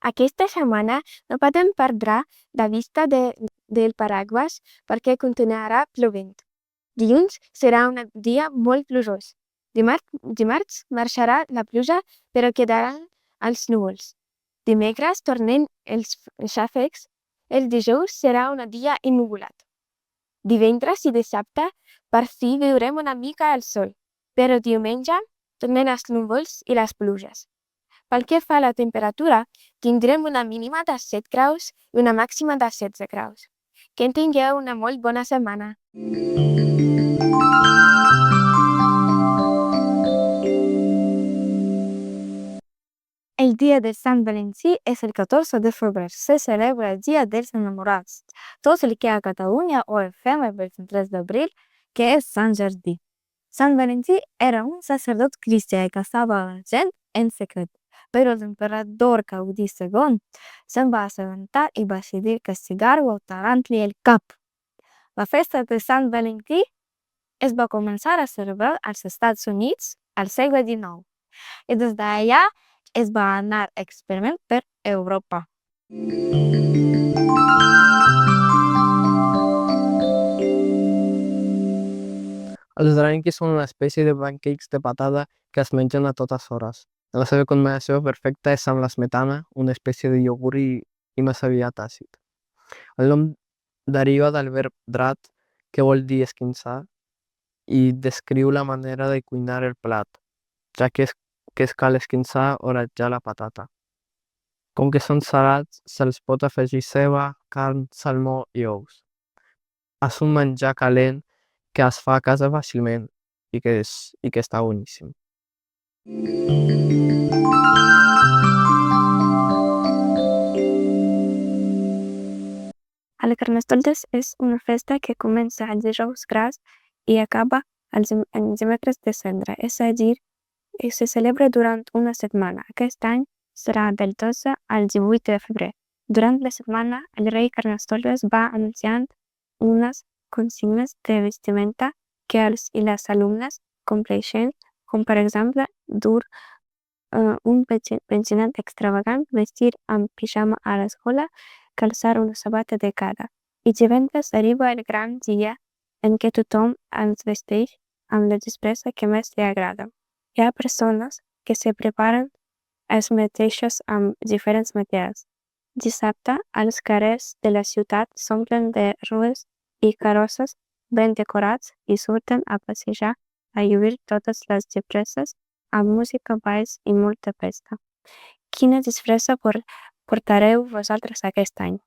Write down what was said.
Aquesta setmana no podem perdre de vista del paraigües perquè continuarà plovent. Dilluns serà un dia molt plujós. Dimarts marxarà la pluja però quedaran els núvols. Dimecres tornen els xàfecs. El dijous serà un dia ennuvolat. Divendres i dissabte per fi veurem una mica el sol, però diumenge tornen els núvols i les pluges. Pel que fa a la temperatura, tindrem una mínima de 7 graus i una màxima de 16 graus. Que tingueu una molt bona setmana. El dia de Sant Valentí és el 14 de febrer. Se celebra el Dia dels Enamorats. Tot el que a Catalunya ho fem el 23 d'abril, que és Sant Jardí. Sant Valentí era un sacerdot cristià que casava la gent en secret, però l'emperador Gaudí II se'n va assabentar i va decidir castigar-ho tallant-li el cap. La festa de Sant Valentí es va començar a celebrar als Estats Units al segle XIX i des d'allà es va anar experimentant per Europa. Els dranquis són una espècie de pancakes de patata que es mengen a totes hores. La seva combinació perfecta és amb l'esmetana, una espècie de iogurt i massa aviat àcid. El nom deriva del verb drat, que vol dir esquinçar, i descriu la manera de cuinar el plat, ja que es cal esquinçar o ratllar la patata. Com que són salats, se'ls pot afegir ceba, carn, salmó i ous. És un menjar calent que es fa a casa fàcilment i que està boníssim. El Carnestoltes és una festa que comença el dijous gras i acaba el dimecres de cendra, és a dir, se celebra durant una setmana. Aquest any serà del 12 al 18 de febrer. Durant la setmana, el rei Carnestoltes va anunciant unes consignes de vestimenta que els i les alumnes compleixen, com per exemple dur un pensionat extravagant, vestir amb pijama a l'escola, calçar una sabata de cada. I divendres arriba el gran dia en què tothom ens vesteix amb la disfressa que més li agrada. Hi ha persones que se preparen els mateixos amb diferents materials. Dissabte, els carrers de la ciutat s'omplen de rues i carrosses ben decorats i surten a passejar a lluir totes les disfresses amb música, balls i molta festa. Quina disfressa portareu vosaltres aquest any?